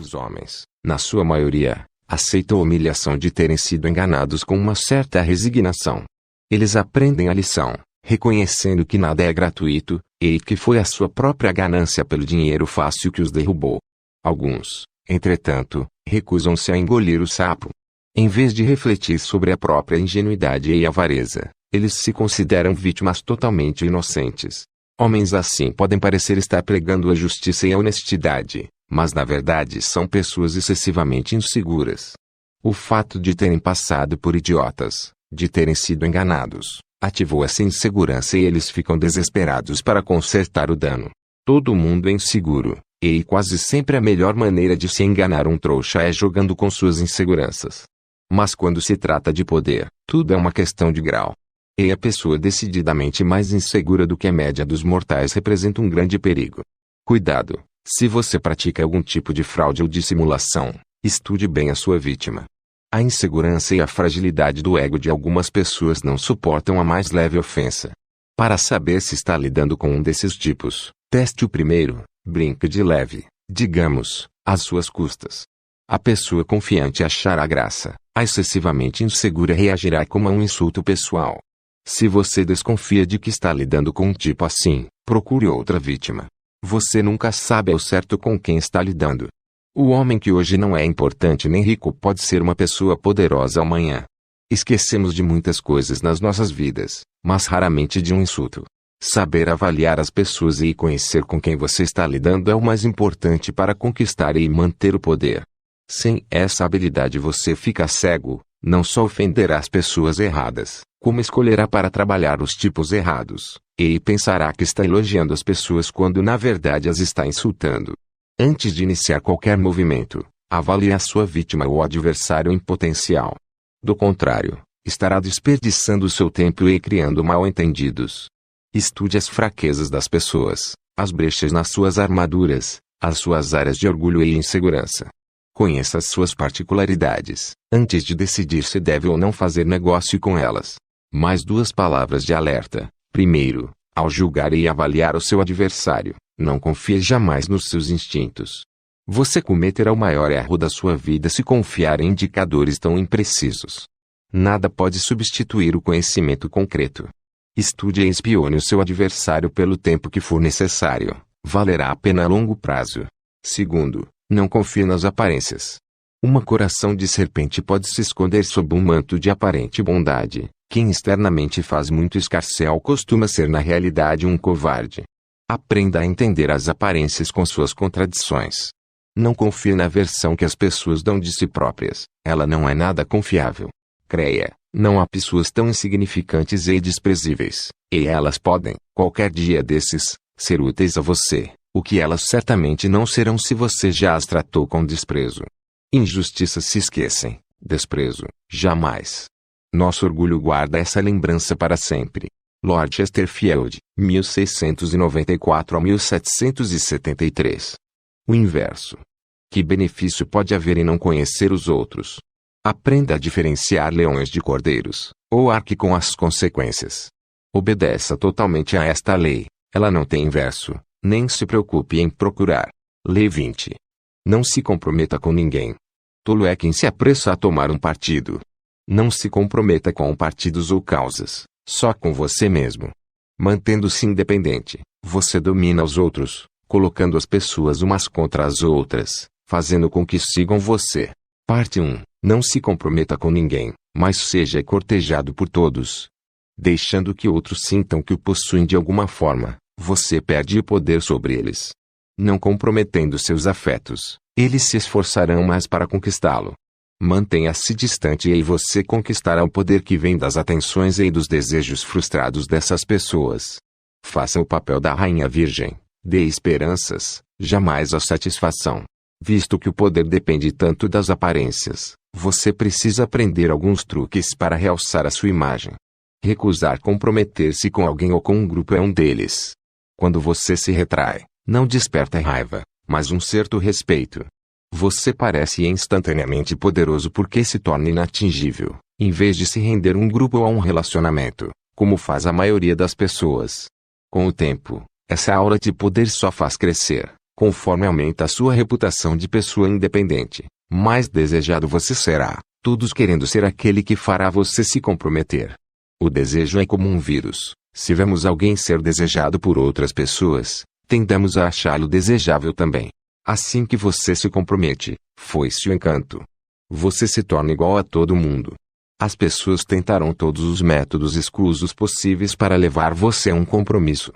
Os homens, na sua maioria, aceitam a humilhação de terem sido enganados com uma certa resignação. Eles aprendem a lição, reconhecendo que nada é gratuito, e que foi a sua própria ganância pelo dinheiro fácil que os derrubou. Alguns, entretanto, recusam-se a engolir o sapo. Em vez de refletir sobre a própria ingenuidade e avareza, eles se consideram vítimas totalmente inocentes. Homens assim podem parecer estar pregando a justiça e a honestidade, mas na verdade são pessoas excessivamente inseguras. O fato de terem passado por idiotas, de terem sido enganados, ativou essa insegurança e eles ficam desesperados para consertar o dano. Todo mundo é inseguro, e quase sempre a melhor maneira de se enganar um trouxa é jogando com suas inseguranças. Mas quando se trata de poder, tudo é uma questão de grau. E a pessoa decididamente mais insegura do que a média dos mortais representa um grande perigo. Cuidado! Se você pratica algum tipo de fraude ou dissimulação, estude bem a sua vítima. A insegurança e a fragilidade do ego de algumas pessoas não suportam a mais leve ofensa. Para saber se está lidando com um desses tipos, teste o primeiro, brinque de leve, digamos, às suas custas. A pessoa confiante achará graça, a excessivamente insegura reagirá como a um insulto pessoal. Se você desconfia de que está lidando com um tipo assim, procure outra vítima. Você nunca sabe ao certo com quem está lidando. O homem que hoje não é importante nem rico pode ser uma pessoa poderosa amanhã. Esquecemos de muitas coisas nas nossas vidas, mas raramente de um insulto. Saber avaliar as pessoas e conhecer com quem você está lidando é o mais importante para conquistar e manter o poder. Sem essa habilidade você fica cego, não só ofenderá as pessoas erradas, como escolherá para trabalhar os tipos errados, e pensará que está elogiando as pessoas quando na verdade as está insultando. Antes de iniciar qualquer movimento, avalie a sua vítima ou adversário em potencial. Do contrário, estará desperdiçando seu tempo e criando mal-entendidos. Estude as fraquezas das pessoas, as brechas nas suas armaduras, as suas áreas de orgulho e insegurança. Conheça as suas particularidades, antes de decidir se deve ou não fazer negócio com elas. Mais 2 palavras de alerta. Primeiro, ao julgar e avaliar o seu adversário, não confie jamais nos seus instintos. Você cometerá o maior erro da sua vida se confiar em indicadores tão imprecisos. Nada pode substituir o conhecimento concreto. Estude e espione o seu adversário pelo tempo que for necessário. Valerá a pena a longo prazo. Segundo, não confie nas aparências. Um coração de serpente pode se esconder sob um manto de aparente bondade. Quem externamente faz muito escarcéu costuma ser na realidade um covarde. Aprenda a entender as aparências com suas contradições. Não confie na versão que as pessoas dão de si próprias, ela não é nada confiável. Creia, não há pessoas tão insignificantes e desprezíveis, e elas podem, qualquer dia desses, ser úteis a você, o que elas certamente não serão se você já as tratou com desprezo. Injustiças se esquecem, desprezo, jamais. Nosso orgulho guarda essa lembrança para sempre. Lord Chesterfield, 1694 a 1773. O inverso. Que benefício pode haver em não conhecer os outros? Aprenda a diferenciar leões de cordeiros, ou arque com as consequências. Obedeça totalmente a esta lei, ela não tem inverso, nem se preocupe em procurar. Lei 20. Não se comprometa com ninguém. Tolo é quem se apressa a tomar um partido. Não se comprometa com partidos ou causas, só com você mesmo. Mantendo-se independente, você domina os outros, colocando as pessoas umas contra as outras, fazendo com que sigam você. Parte 1. Não se comprometa com ninguém, mas seja cortejado por todos. Deixando que outros sintam que o possuem de alguma forma, você perde o poder sobre eles. Não comprometendo seus afetos, eles se esforçarão mais para conquistá-lo. Mantenha-se distante e aí você conquistará o poder que vem das atenções e dos desejos frustrados dessas pessoas. Faça o papel da rainha virgem, dê esperanças, jamais a satisfação. Visto que o poder depende tanto das aparências, você precisa aprender alguns truques para realçar a sua imagem. Recusar comprometer-se com alguém ou com um grupo é um deles. Quando você se retrai, não desperta raiva, mas um certo respeito. Você parece instantaneamente poderoso porque se torna inatingível, em vez de se render a um grupo ou a um relacionamento, como faz a maioria das pessoas. Com o tempo, essa aura de poder só faz crescer, Conforme aumenta a sua reputação de pessoa independente, mais desejado você será, todos querendo ser aquele que fará você se comprometer. O desejo é como um vírus. Se vemos alguém ser desejado por outras pessoas, tendemos a achá-lo desejável também. Assim que você se compromete, foi-se o encanto. Você se torna igual a todo mundo. As pessoas tentarão todos os métodos escusos possíveis para levar você a um compromisso.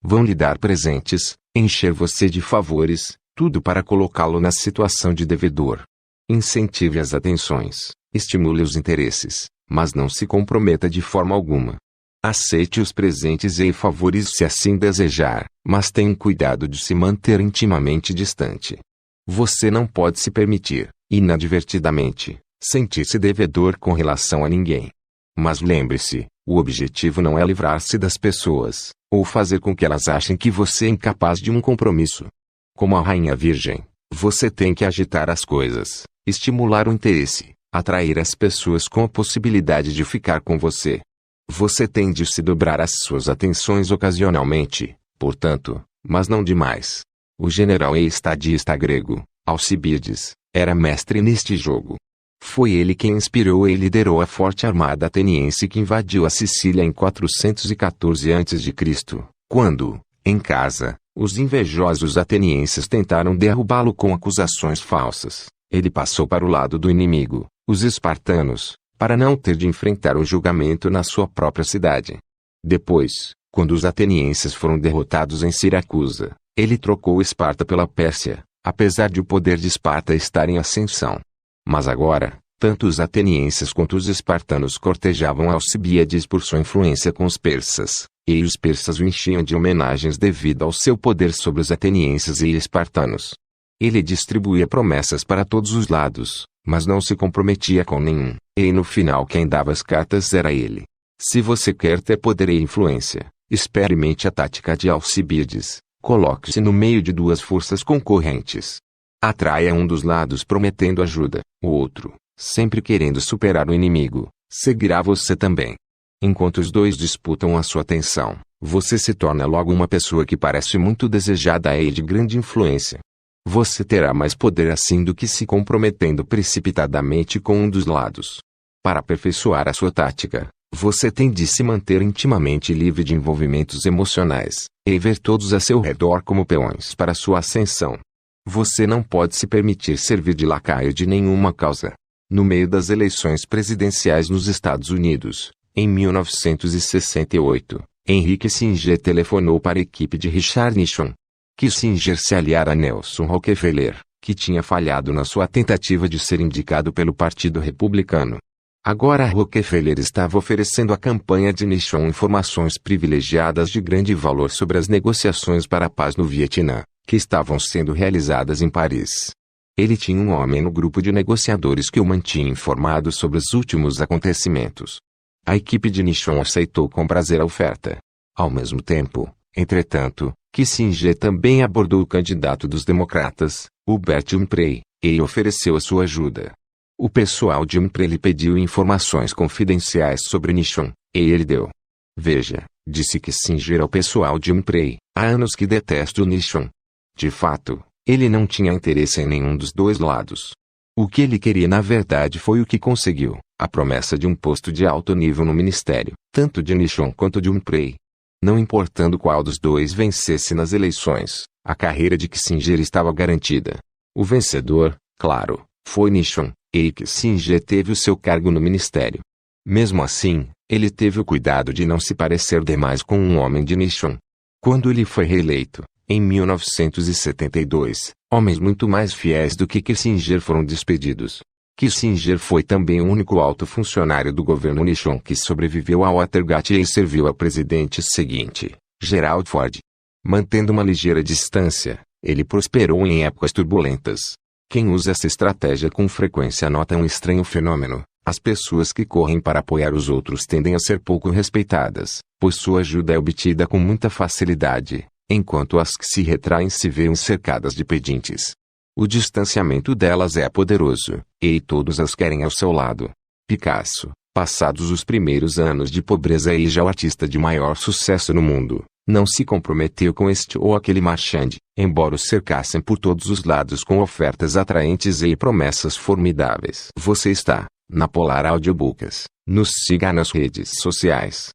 Vão lhe dar presentes, encher você de favores, tudo para colocá-lo na situação de devedor. Incentive as atenções, estimule os interesses, mas não se comprometa de forma alguma. Aceite os presentes e favores se assim desejar, mas tenha cuidado de se manter intimamente distante. Você não pode se permitir, inadvertidamente, sentir-se devedor com relação a ninguém. Mas lembre-se, o objetivo não é livrar-se das pessoas, ou fazer com que elas achem que você é incapaz de um compromisso. Como a rainha virgem, você tem que agitar as coisas, estimular o interesse, atrair as pessoas com a possibilidade de ficar com você. Você tem de se dobrar às suas atenções ocasionalmente, portanto, mas não demais. O general e estadista grego, Alcibíades, era mestre neste jogo. Foi ele quem inspirou e liderou a forte armada ateniense que invadiu a Sicília em 414 a.C., quando, em casa, os invejosos atenienses tentaram derrubá-lo com acusações falsas. Ele passou para o lado do inimigo, os espartanos, para não ter de enfrentar o julgamento na sua própria cidade. Depois, quando os atenienses foram derrotados em Siracusa, ele trocou Esparta pela Pérsia, apesar de o poder de Esparta estar em ascensão. Mas agora, tanto os atenienses quanto os espartanos cortejavam Alcibíades por sua influência com os persas, e os persas o enchiam de homenagens devido ao seu poder sobre os atenienses e espartanos. Ele distribuía promessas para todos os lados, mas não se comprometia com nenhum, e no final quem dava as cartas era ele. Se você quer ter poder e influência, experimente a tática de Alcibíades, coloque-se no meio de duas forças concorrentes. Atraia um dos lados prometendo ajuda, o outro, sempre querendo superar o inimigo, seguirá você também. Enquanto os dois disputam a sua atenção, você se torna logo uma pessoa que parece muito desejada e de grande influência. Você terá mais poder assim do que se comprometendo precipitadamente com um dos lados. Para aperfeiçoar a sua tática, você tem de se manter intimamente livre de envolvimentos emocionais, e ver todos a seu redor como peões para sua ascensão. Você não pode se permitir servir de lacaio de nenhuma causa. No meio das eleições presidenciais nos Estados Unidos, em 1968, Henry Kissinger telefonou para a equipe de Richard Nixon. Kissinger se aliara a Nelson Rockefeller, que tinha falhado na sua tentativa de ser indicado pelo Partido Republicano. Agora Rockefeller estava oferecendo à campanha de Nixon informações privilegiadas de grande valor sobre as negociações para a paz no Vietnã, que estavam sendo realizadas em Paris. Ele tinha um homem no grupo de negociadores que o mantinha informado sobre os últimos acontecimentos. A equipe de Nixon aceitou com prazer a oferta. Ao mesmo tempo, entretanto, Kissinger também abordou o candidato dos democratas, Hubert Humphrey, e ofereceu a sua ajuda. O pessoal de Humphrey lhe pediu informações confidenciais sobre Nixon, e ele deu. Veja, disse Kissinger ao pessoal de Humphrey, há anos que detesto Nixon. De fato, ele não tinha interesse em nenhum dos dois lados. O que ele queria na verdade foi o que conseguiu, a promessa de um posto de alto nível no ministério, tanto de Nixon quanto de Humphrey. Não importando qual dos dois vencesse nas eleições, a carreira de Kissinger estava garantida. O vencedor, claro, foi Nixon, e Kissinger teve o seu cargo no ministério. Mesmo assim, ele teve o cuidado de não se parecer demais com um homem de Nixon. Quando ele foi reeleito, em 1972, homens muito mais fiéis do que Kissinger foram despedidos. Kissinger foi também o único alto funcionário do governo Nixon que sobreviveu ao Watergate e serviu ao presidente seguinte, Gerald Ford. Mantendo uma ligeira distância, ele prosperou em épocas turbulentas. Quem usa essa estratégia com frequência nota um estranho fenômeno: as pessoas que correm para apoiar os outros tendem a ser pouco respeitadas, pois sua ajuda é obtida com muita facilidade, enquanto as que se retraem se veem cercadas de pedintes. O distanciamento delas é poderoso, e todos as querem ao seu lado. Picasso, passados os primeiros anos de pobreza e já o artista de maior sucesso no mundo, Não se comprometeu com este ou aquele marchand, embora o cercassem por todos os lados com ofertas atraentes e promessas formidáveis. Você está na Polar Audiobooks. Nos siga nas redes sociais.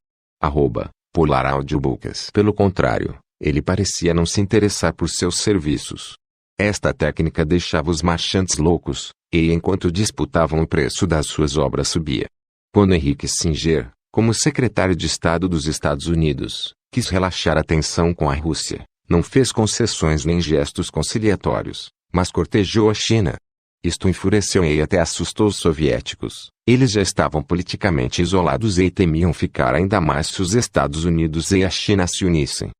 @Polar Audiobooks. Pelo contrário, ele parecia não se interessar por seus serviços. Esta técnica deixava os marchantes loucos, e enquanto disputavam o preço das suas obras subia. Quando Henry Kissinger, como secretário de Estado dos Estados Unidos, quis relaxar a tensão com a Rússia, não fez concessões nem gestos conciliatórios, mas cortejou a China. Isto enfureceu e até assustou os soviéticos. Eles já estavam politicamente isolados e temiam ficar ainda mais se os Estados Unidos e a China se unissem.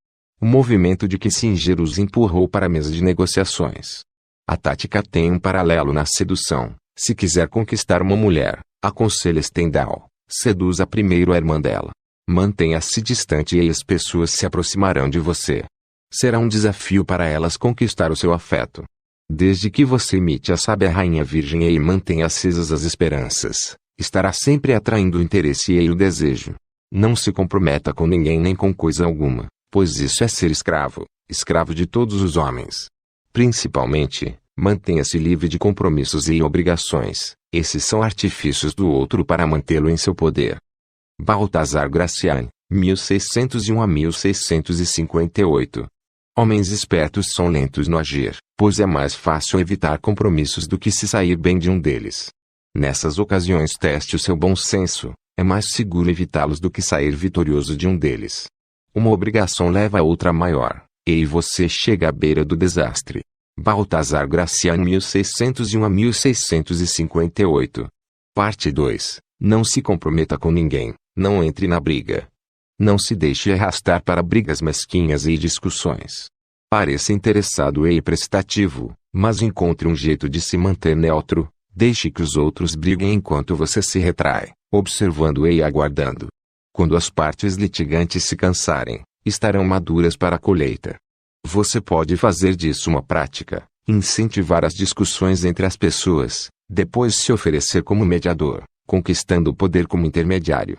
O movimento de Kissinger os empurrou para a mesa de negociações. A tática tem um paralelo na sedução. Se quiser conquistar uma mulher, aconselha Stendhal, seduza primeiro a irmã dela. Mantenha-se distante e as pessoas se aproximarão de você. Será um desafio para elas conquistar o seu afeto. Desde que você imite a sábia rainha virgem e mantenha acesas as esperanças, estará sempre atraindo o interesse e o desejo. Não se comprometa com ninguém nem com coisa alguma, pois isso é ser escravo, escravo de todos os homens. Principalmente, mantenha-se livre de compromissos e obrigações. Esses são artifícios do outro para mantê-lo em seu poder. Balthazar Gracian, 1601 a 1658. Homens espertos são lentos no agir, pois é mais fácil evitar compromissos do que se sair bem de um deles. Nessas ocasiões teste o seu bom senso, é mais seguro evitá-los do que sair vitorioso de um deles. Uma obrigação leva a outra maior, e você chega à beira do desastre. Balthazar Gracian 1601 a 1658. Parte 2. Não se comprometa com ninguém, não entre na briga. Não se deixe arrastar para brigas mesquinhas e discussões. Pareça interessado e prestativo, mas encontre um jeito de se manter neutro. Deixe que os outros briguem enquanto você se retrai, observando e aguardando. Quando as partes litigantes se cansarem, estarão maduras para a colheita. Você pode fazer disso uma prática, incentivar as discussões entre as pessoas, depois se oferecer como mediador, conquistando o poder como intermediário.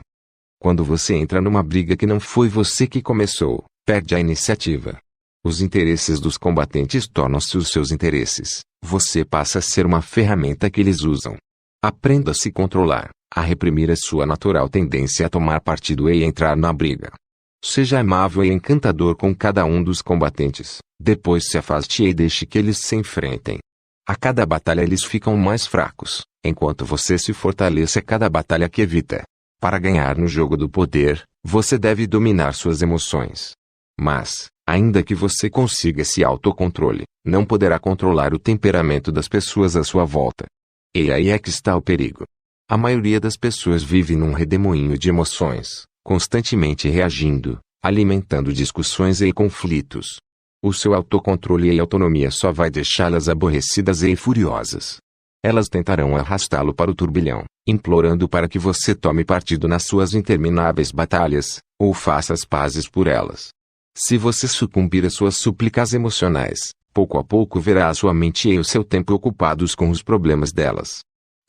Quando você entra numa briga que não foi você que começou, perde a iniciativa. Os interesses dos combatentes tornam-se os seus interesses. Você passa a ser uma ferramenta que eles usam. Aprenda a se controlar, a reprimir a sua natural tendência a tomar partido e entrar na briga. Seja amável e encantador com cada um dos combatentes. Depois se afaste e deixe que eles se enfrentem. A cada batalha eles ficam mais fracos, enquanto você se fortalece a cada batalha que evita. Para ganhar no jogo do poder, você deve dominar suas emoções. Mas, ainda que você consiga esse autocontrole, não poderá controlar o temperamento das pessoas à sua volta. E aí é que está o perigo. A maioria das pessoas vive num redemoinho de emoções, constantemente reagindo, alimentando discussões e conflitos. O seu autocontrole e autonomia só vai deixá-las aborrecidas e furiosas. Elas tentarão arrastá-lo para o turbilhão, implorando para que você tome partido nas suas intermináveis batalhas, ou faça as pazes por elas. Se você sucumbir às suas súplicas emocionais, pouco a pouco verá a sua mente e o seu tempo ocupados com os problemas delas.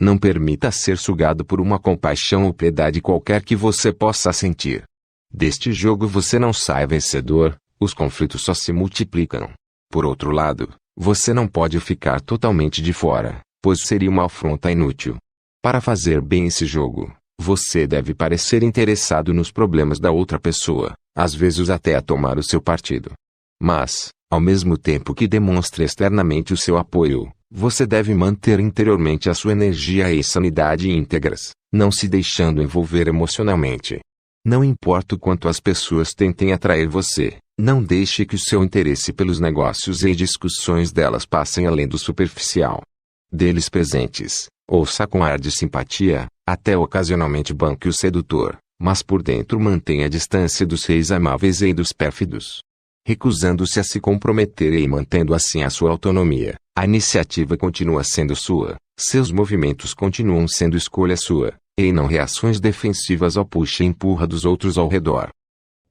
Não permita ser sugado por uma compaixão ou piedade qualquer que você possa sentir. Deste jogo você não sai vencedor, os conflitos só se multiplicam. Por outro lado, você não pode ficar totalmente de fora, pois seria uma afronta inútil. Para fazer bem esse jogo, você deve parecer interessado nos problemas da outra pessoa, às vezes até a tomar o seu partido. Mas, ao mesmo tempo que demonstre externamente o seu apoio, você deve manter interiormente a sua energia e sanidade íntegras, não se deixando envolver emocionalmente. Não importa o quanto as pessoas tentem atrair você, não deixe que o seu interesse pelos negócios e discussões delas passem além do superficial. Deles presentes, ouça com ar de simpatia, até ocasionalmente banque o sedutor, mas por dentro mantenha a distância dos reis amáveis e dos pérfidos. Recusando-se a se comprometer e mantendo assim a sua autonomia, a iniciativa continua sendo sua, seus movimentos continuam sendo escolha sua, e não reações defensivas ao puxa e empurra dos outros ao redor.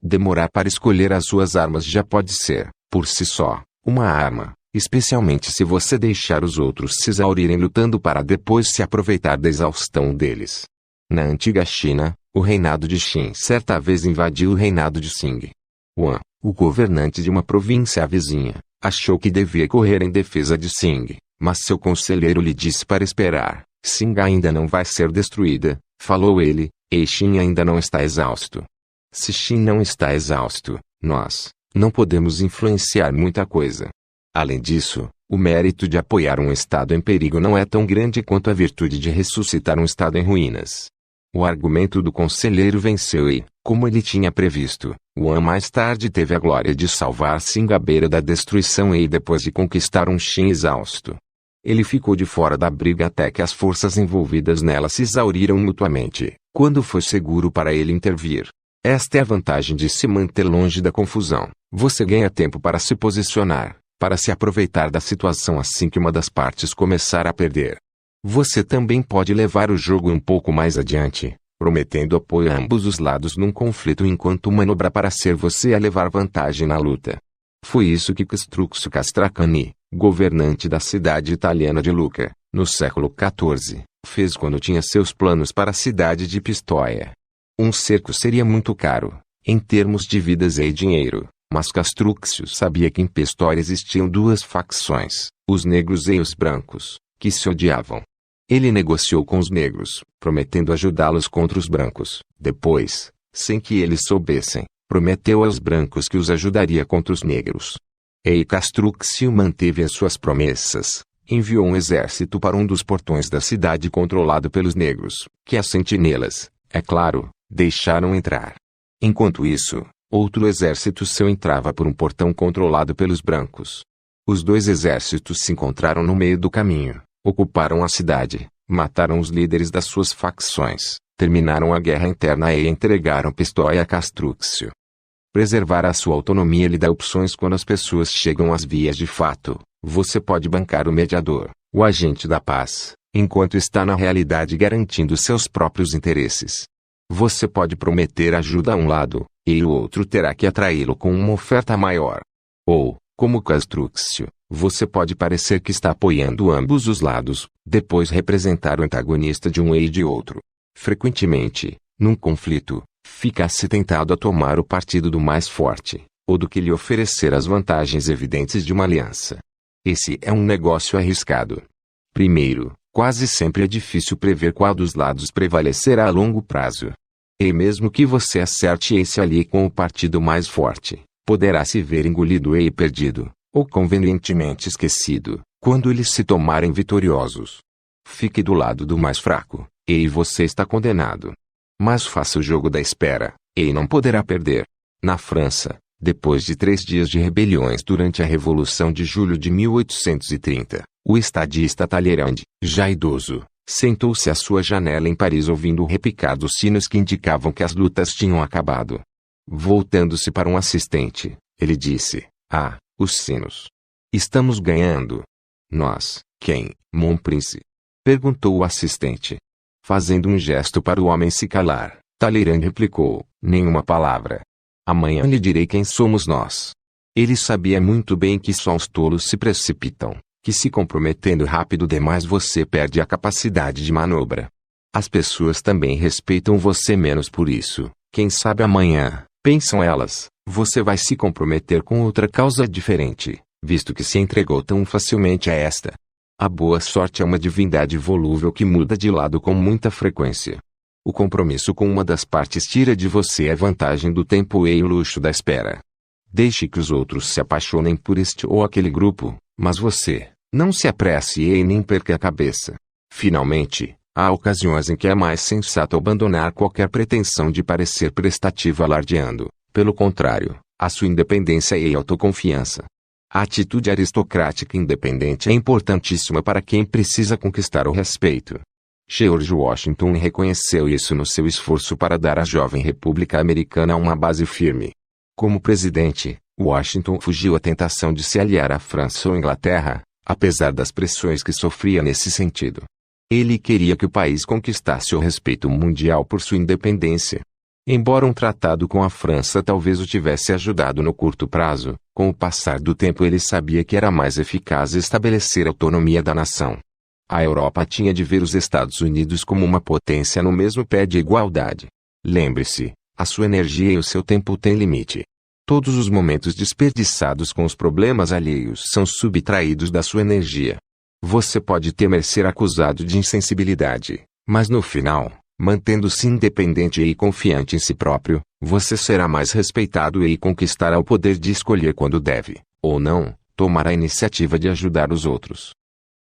Demorar para escolher as suas armas já pode ser, por si só, uma arma. Especialmente se você deixar os outros se exaurirem lutando para depois se aproveitar da exaustão deles. Na antiga China, o reinado de Qin certa vez invadiu o reinado de Qing. Yuan, o governante de uma província vizinha, achou que devia correr em defesa de Qing, mas seu conselheiro lhe disse para esperar. Qing ainda não vai ser destruída, falou ele, e Qin ainda não está exausto. Se Qin não está exausto, nós não podemos influenciar muita coisa. Além disso, o mérito de apoiar um estado em perigo não é tão grande quanto a virtude de ressuscitar um estado em ruínas. O argumento do conselheiro venceu e, como ele tinha previsto, Yuan mais tarde teve a glória de salvar Qing à beira da destruição e depois de conquistar um Qin exausto. Ele ficou de fora da briga até que as forças envolvidas nela se exauriram mutuamente, quando foi seguro para ele intervir. Esta é a vantagem de se manter longe da confusão. Você ganha tempo para se posicionar, para se aproveitar da situação assim que uma das partes começar a perder. Você também pode levar o jogo um pouco mais adiante, prometendo apoio a ambos os lados num conflito enquanto manobra para ser você a levar vantagem na luta. Foi isso que Castruccio Castracani, governante da cidade italiana de Lucca, no século XIV, fez quando tinha seus planos para a cidade de Pistoia. Um cerco seria muito caro, em termos de vidas e dinheiro, mas Castruccio sabia que em Pistoia existiam duas facções, os negros e os brancos, que se odiavam. Ele negociou com os negros, prometendo ajudá-los contra os brancos. Depois, sem que eles soubessem, prometeu aos brancos que os ajudaria contra os negros. E Castruccio manteve as suas promessas. Enviou um exército para um dos portões da cidade controlado pelos negros, que as sentinelas, é claro, deixaram entrar. Enquanto isso, outro exército seu entrava por um portão controlado pelos brancos. Os dois exércitos se encontraram no meio do caminho, ocuparam a cidade, mataram os líderes das suas facções, terminaram a guerra interna e entregaram Pistoia a Castruccio. Preservar a sua autonomia lhe dá opções quando as pessoas chegam às vias de fato. Você pode bancar o mediador, o agente da paz, enquanto está na realidade garantindo seus próprios interesses. Você pode prometer ajuda a um lado, e o outro terá que atraí-lo com uma oferta maior. Ou, como Castruccio, você pode parecer que está apoiando ambos os lados, depois representar o antagonista de um e de outro. Frequentemente, num conflito, fica-se tentado a tomar o partido do mais forte, ou do que lhe oferecer as vantagens evidentes de uma aliança. Esse é um negócio arriscado. Primeiro, quase sempre é difícil prever qual dos lados prevalecerá a longo prazo. E mesmo que você acerte e se alie com o partido mais forte, poderá se ver engolido e perdido, ou convenientemente esquecido, quando eles se tomarem vitoriosos. Fique do lado do mais fraco, e você está condenado. Mas faça o jogo da espera, e não poderá perder. Na França, depois de 3 dias de rebeliões durante a Revolução de Julho de 1830, o estadista Talleyrand, já idoso, sentou-se à sua janela em Paris ouvindo o repicar dos sinos que indicavam que as lutas tinham acabado. Voltando-se para um assistente, ele disse: "Ah, os sinos. Estamos ganhando." "Nós, quem, mon prince?" perguntou o assistente. Fazendo um gesto para o homem se calar, Talleyrand replicou: "Nenhuma palavra. Amanhã lhe direi quem somos nós." Ele sabia muito bem que só os tolos se precipitam, que se comprometendo rápido demais você perde a capacidade de manobra. As pessoas também respeitam você menos por isso. Quem sabe amanhã, pensam elas, você vai se comprometer com outra causa diferente, visto que se entregou tão facilmente a esta. A boa sorte é uma divindade volúvel que muda de lado com muita frequência. O compromisso com uma das partes tira de você a vantagem do tempo e o luxo da espera. Deixe que os outros se apaixonem por este ou aquele grupo, mas você, não se apresse e nem perca a cabeça. Finalmente, há ocasiões em que é mais sensato abandonar qualquer pretensão de parecer prestativo alardeando, pelo contrário, a sua independência e autoconfiança. A atitude aristocrática e independente é importantíssima para quem precisa conquistar o respeito. George Washington reconheceu isso no seu esforço para dar à jovem República Americana uma base firme. Como presidente, Washington fugiu à tentação de se aliar à França ou Inglaterra, apesar das pressões que sofria nesse sentido. Ele queria que o país conquistasse o respeito mundial por sua independência. Embora um tratado com a França talvez o tivesse ajudado no curto prazo, com o passar do tempo ele sabia que era mais eficaz estabelecer a autonomia da nação. A Europa tinha de ver os Estados Unidos como uma potência no mesmo pé de igualdade. Lembre-se, a sua energia e o seu tempo têm limite. Todos os momentos desperdiçados com os problemas alheios são subtraídos da sua energia. Você pode temer ser acusado de insensibilidade, mas no final, mantendo-se independente e confiante em si próprio, você será mais respeitado e conquistará o poder de escolher quando deve, ou não, tomar a iniciativa de ajudar os outros.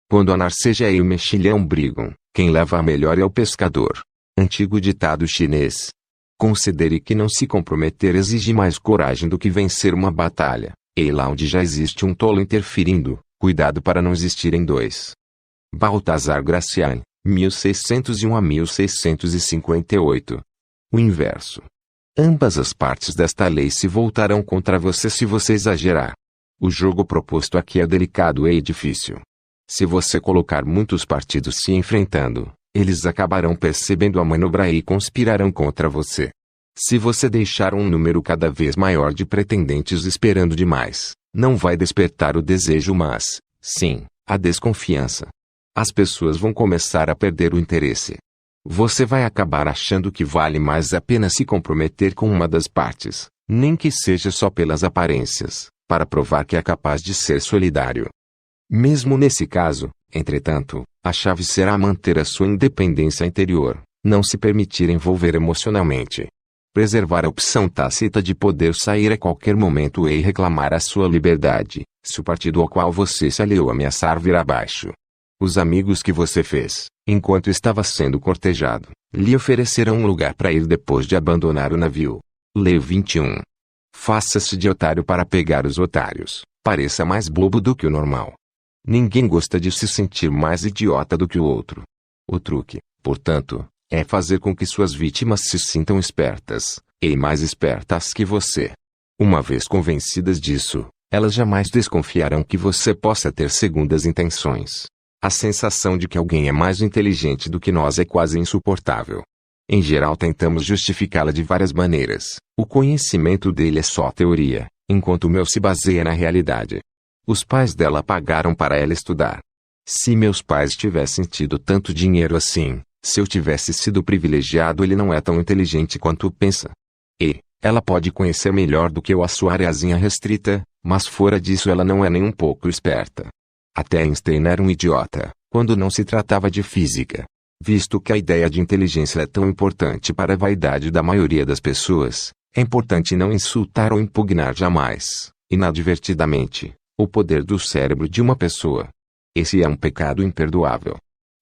Quando a narceja e o mexilhão brigam, quem leva a melhor é o pescador. Antigo ditado chinês. Considere que não se comprometer exige mais coragem do que vencer uma batalha, e lá onde já existe um tolo interferindo, cuidado para não existirem dois. Baltazar Gracian, 1601 a 1658. O inverso. Ambas as partes desta lei se voltarão contra você se você exagerar. O jogo proposto aqui é delicado e difícil. Se você colocar muitos partidos se enfrentando, eles acabarão percebendo a manobra e conspirarão contra você. Se você deixar um número cada vez maior de pretendentes esperando demais, não vai despertar o desejo mas, sim, a desconfiança. As pessoas vão começar a perder o interesse. Você vai acabar achando que vale mais a pena se comprometer com uma das partes, nem que seja só pelas aparências, para provar que é capaz de ser solidário. Mesmo nesse caso, entretanto, a chave será manter a sua independência interior, não se permitir envolver emocionalmente. Preservar a opção tácita de poder sair a qualquer momento e reclamar a sua liberdade, se o partido ao qual você se aliou ameaçar vir abaixo. Os amigos que você fez, enquanto estava sendo cortejado, lhe oferecerão um lugar para ir depois de abandonar o navio. Lei 21. Faça-se de otário para pegar os otários, pareça mais bobo do que o normal. Ninguém gosta de se sentir mais idiota do que o outro. O truque, portanto, é fazer com que suas vítimas se sintam espertas, e mais espertas que você. Uma vez convencidas disso, elas jamais desconfiarão que você possa ter segundas intenções. A sensação de que alguém é mais inteligente do que nós é quase insuportável. Em geral tentamos justificá-la de várias maneiras. O conhecimento dele é só teoria, enquanto o meu se baseia na realidade. Os pais dela pagaram para ela estudar. Se meus pais tivessem tido tanto dinheiro assim, se eu tivesse sido privilegiado, ele não é tão inteligente quanto pensa. E, ela pode conhecer melhor do que eu a sua areazinha restrita, mas fora disso ela não é nem um pouco esperta. Até Einstein era um idiota, quando não se tratava de física. Visto que a ideia de inteligência é tão importante para a vaidade da maioria das pessoas, é importante não insultar ou impugnar jamais, inadvertidamente, o poder do cérebro de uma pessoa. Esse é um pecado imperdoável.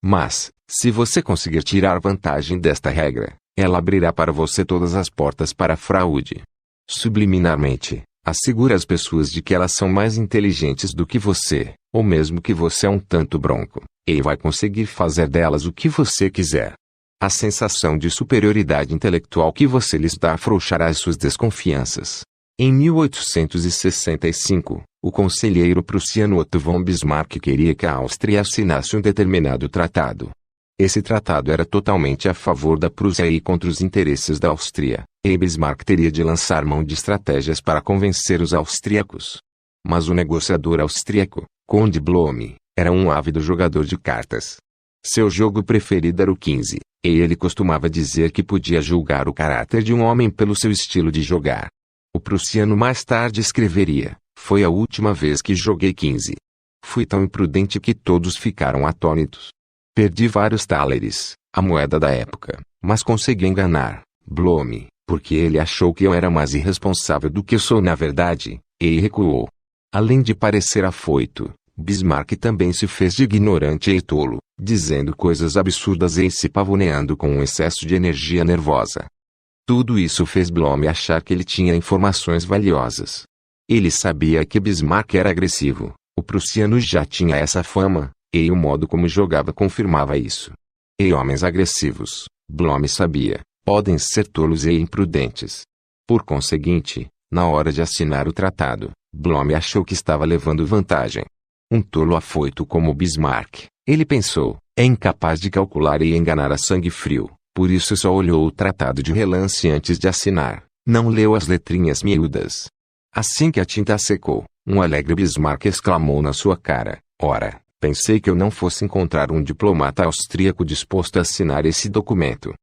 Mas, se você conseguir tirar vantagem desta regra, ela abrirá para você todas as portas para a fraude. Subliminarmente, assegura as pessoas de que elas são mais inteligentes do que você, ou mesmo que você é um tanto bronco, e vai conseguir fazer delas o que você quiser. A sensação de superioridade intelectual que você lhes dá afrouxará as suas desconfianças. Em 1865, o conselheiro prussiano Otto von Bismarck queria que a Áustria assinasse um determinado tratado. Esse tratado era totalmente a favor da Prússia e contra os interesses da Áustria, e Bismarck teria de lançar mão de estratégias para convencer os austríacos. Mas o negociador austríaco, Conde Blohm, era um ávido jogador de cartas. Seu jogo preferido era o 15, e ele costumava dizer que podia julgar o caráter de um homem pelo seu estilo de jogar. O prussiano mais tarde escreveria: "Foi a última vez que joguei 15. Fui tão imprudente que todos ficaram atônitos. Perdi vários thalers, a moeda da época, mas consegui enganar Blohm, porque ele achou que eu era mais irresponsável do que eu sou na verdade, e recuou." Além de parecer afoito, Bismarck também se fez de ignorante e tolo, dizendo coisas absurdas e se pavoneando com um excesso de energia nervosa. Tudo isso fez Blohm achar que ele tinha informações valiosas. Ele sabia que Bismarck era agressivo, o prussiano já tinha essa fama, e o modo como jogava confirmava isso. E homens agressivos, Blohm sabia, podem ser tolos e imprudentes. Por conseguinte, na hora de assinar o tratado, Blohm achou que estava levando vantagem. Um tolo afoito como Bismarck, ele pensou, é incapaz de calcular e enganar a sangue frio. Por isso só olhou o tratado de relance antes de assinar, não leu as letrinhas miúdas. Assim que a tinta secou, um alegre Bismarck exclamou na sua cara: "Ora, pensei que eu não fosse encontrar um diplomata austríaco disposto a assinar esse documento."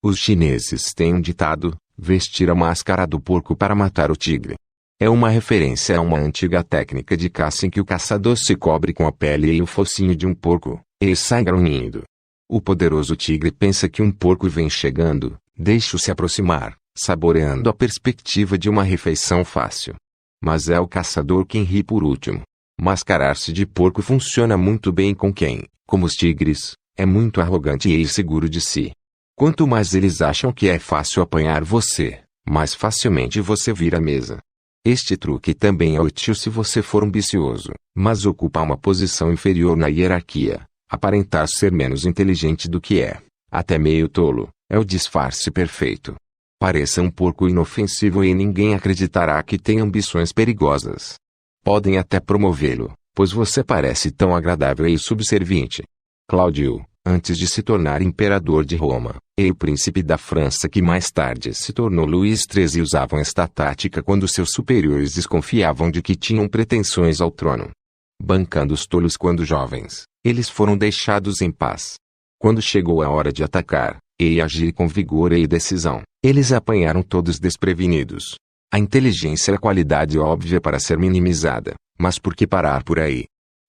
Os chineses têm um ditado: vestir a máscara do porco para matar o tigre. É uma referência a uma antiga técnica de caça em que o caçador se cobre com a pele e o focinho de um porco, e sai grunhindo. O poderoso tigre pensa que um porco vem chegando, deixa-o se aproximar, saboreando a perspectiva de uma refeição fácil. Mas é o caçador quem ri por último. Mascarar-se de porco funciona muito bem com quem, como os tigres, é muito arrogante e inseguro de si. Quanto mais eles acham que é fácil apanhar você, mais facilmente você vira a mesa. Este truque também é útil se você for ambicioso, mas ocupa uma posição inferior na hierarquia. Aparentar ser menos inteligente do que é, até meio tolo, é o disfarce perfeito. Pareça um porco inofensivo e ninguém acreditará que tem ambições perigosas. Podem até promovê-lo, pois você parece tão agradável e subserviente. Cláudio, antes de se tornar imperador de Roma, e o príncipe da França que mais tarde se tornou Luís XIII, usavam esta tática quando seus superiores desconfiavam de que tinham pretensões ao trono. Bancando os tolos quando jovens, eles foram deixados em paz. Quando chegou a hora de atacar, e agir com vigor e decisão, eles apanharam todos desprevenidos. A inteligência é qualidade óbvia para ser minimizada, mas por que parar por aí?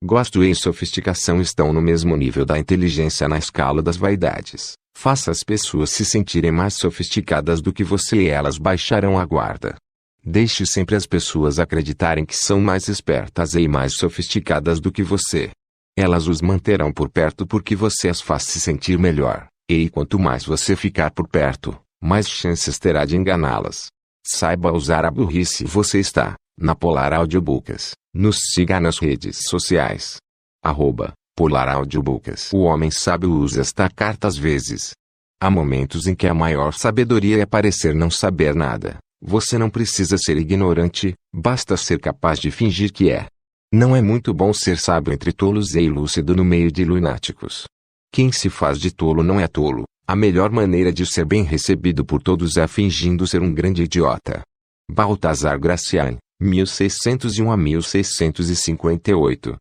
Gosto e sofisticação estão no mesmo nível da inteligência na escala das vaidades. Faça as pessoas se sentirem mais sofisticadas do que você e elas baixarão a guarda. Deixe sempre as pessoas acreditarem que são mais espertas e mais sofisticadas do que você. Elas os manterão por perto porque você as faz se sentir melhor, e quanto mais você ficar por perto, mais chances terá de enganá-las. Saiba usar a burrice. Você está na Polar Audiobooks. Nos siga nas redes sociais. @Polar Audiobooks. O homem sábio usa esta carta às vezes. Há momentos em que a maior sabedoria é parecer não saber nada. Você não precisa ser ignorante, basta ser capaz de fingir que é. Não é muito bom ser sábio entre tolos e lúcido no meio de lunáticos. Quem se faz de tolo não é tolo. A melhor maneira de ser bem recebido por todos é fingindo ser um grande idiota. Baltazar Gracian, 1601 a 1658.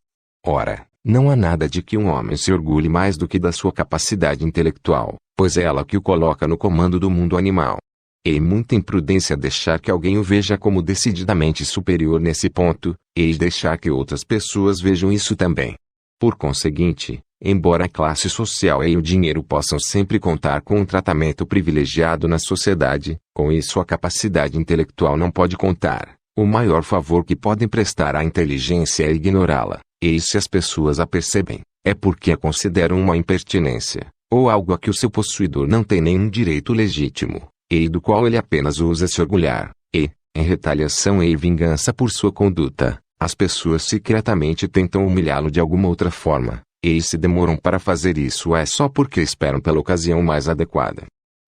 Ora, não há nada de que um homem se orgulhe mais do que da sua capacidade intelectual, pois é ela que o coloca no comando do mundo animal. É muita imprudência deixar que alguém o veja como decididamente superior nesse ponto, e deixar que outras pessoas vejam isso também. Por conseguinte, embora a classe social e o dinheiro possam sempre contar com um tratamento privilegiado na sociedade, com isso a capacidade intelectual não pode contar. O maior favor que podem prestar à inteligência é ignorá-la, e se as pessoas a percebem, é porque a consideram uma impertinência, ou algo a que o seu possuidor não tem nenhum direito legítimo, e do qual ele apenas usa se orgulhar, e, em retaliação e vingança por sua conduta, as pessoas secretamente tentam humilhá-lo de alguma outra forma, e se demoram para fazer isso é só porque esperam pela ocasião mais adequada.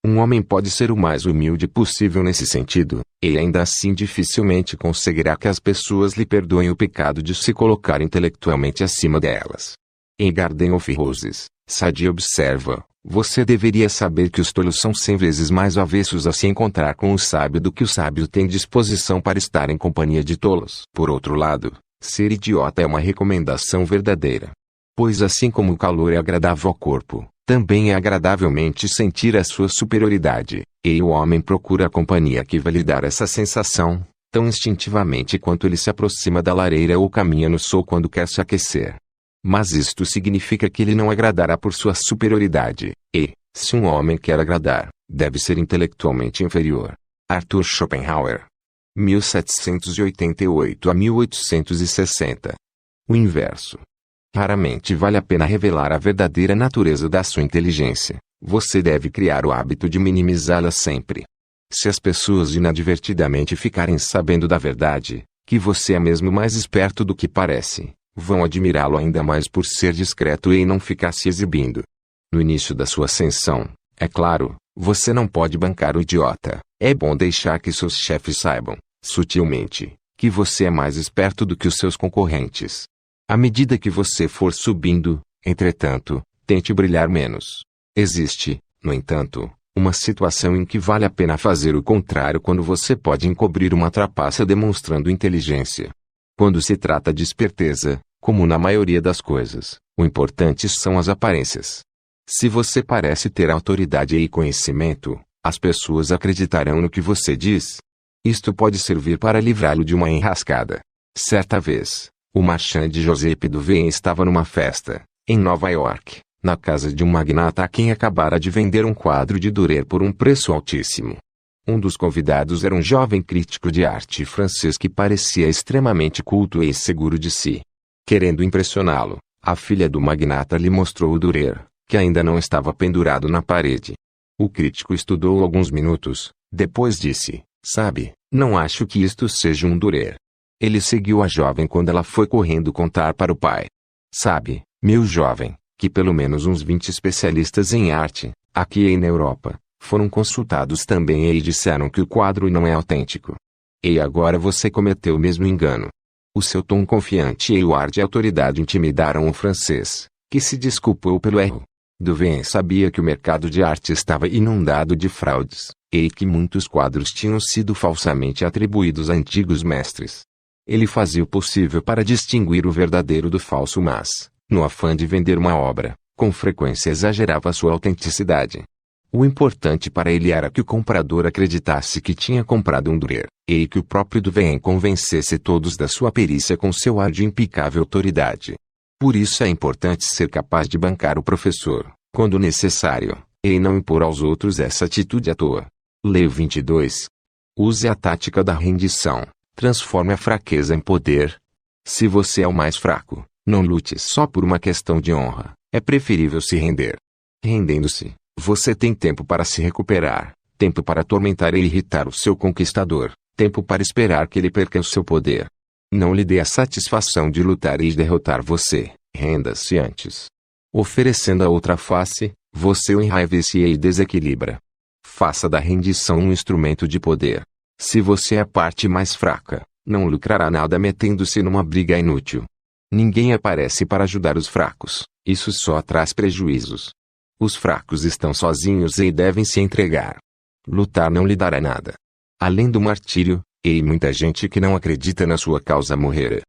Um homem pode ser o mais humilde possível nesse sentido, e ainda assim dificilmente conseguirá que as pessoas lhe perdoem o pecado de se colocar intelectualmente acima delas. Em Garden of Roses, Sade observa: você deveria saber que os tolos são 100 vezes mais avessos a se encontrar com o sábio do que o sábio tem disposição para estar em companhia de tolos. Por outro lado, ser idiota é uma recomendação verdadeira. Pois assim como o calor é agradável ao corpo, também é agradavelmente sentir a sua superioridade, e o homem procura a companhia que vai lhe dar essa sensação, tão instintivamente quanto ele se aproxima da lareira ou caminha no sol quando quer se aquecer. Mas isto significa que ele não agradará por sua superioridade, e, se um homem quer agradar, deve ser intelectualmente inferior. Arthur Schopenhauer. 1788 a 1860. O inverso. Raramente vale a pena revelar a verdadeira natureza da sua inteligência. Você deve criar o hábito de minimizá-la sempre. Se as pessoas inadvertidamente ficarem sabendo da verdade, que você é mesmo mais esperto do que parece, vão admirá-lo ainda mais por ser discreto e não ficar se exibindo. No início da sua ascensão, é claro, você não pode bancar o idiota. É bom deixar que seus chefes saibam, sutilmente, que você é mais esperto do que os seus concorrentes. À medida que você for subindo, entretanto, tente brilhar menos. Existe, no entanto, uma situação em que vale a pena fazer o contrário quando você pode encobrir uma trapaça demonstrando inteligência. Quando se trata de esperteza, como na maioria das coisas, o importante são as aparências. Se você parece ter autoridade e conhecimento, as pessoas acreditarão no que você diz. Isto pode servir para livrá-lo de uma enrascada. Certa vez, o marchand Joseph Duvain estava numa festa, em Nova York, na casa de um magnata a quem acabara de vender um quadro de Durer por um preço altíssimo. Um dos convidados era um jovem crítico de arte francês que parecia extremamente culto e seguro de si. Querendo impressioná-lo, a filha do magnata lhe mostrou o Durer, que ainda não estava pendurado na parede. O crítico estudou alguns minutos, depois disse: "Sabe, não acho que isto seja um Durer." Ele seguiu a jovem quando ela foi correndo contar para o pai: "Sabe, meu jovem, que pelo menos uns 20 especialistas em arte, aqui e na Europa, foram consultados também e disseram que o quadro não é autêntico. E agora você cometeu o mesmo engano." O seu tom confiante e o ar de autoridade intimidaram o francês, que se desculpou pelo erro. Duvain sabia que o mercado de arte estava inundado de fraudes, e que muitos quadros tinham sido falsamente atribuídos a antigos mestres. Ele fazia o possível para distinguir o verdadeiro do falso, mas, no afã de vender uma obra, com frequência exagerava sua autenticidade. O importante para ele era que o comprador acreditasse que tinha comprado um Durer, e que o próprio Duvain convencesse todos da sua perícia com seu ar de impecável autoridade. Por isso é importante ser capaz de bancar o professor, quando necessário, e não impor aos outros essa atitude à toa. Lei 22. Use a tática da rendição. Transforme a fraqueza em poder. Se você é o mais fraco, não lute só por uma questão de honra, é preferível se render. Rendendo-se, você tem tempo para se recuperar, tempo para atormentar e irritar o seu conquistador, tempo para esperar que ele perca o seu poder. Não lhe dê a satisfação de lutar e derrotar você, renda-se antes. Oferecendo a outra face, você o enraivece e desequilibra. Faça da rendição um instrumento de poder. Se você é a parte mais fraca, não lucrará nada metendo-se numa briga inútil. Ninguém aparece para ajudar os fracos, isso só traz prejuízos. Os fracos estão sozinhos e devem se entregar. Lutar não lhe dará nada. Além do martírio, e muita gente que não acredita na sua causa morrerá.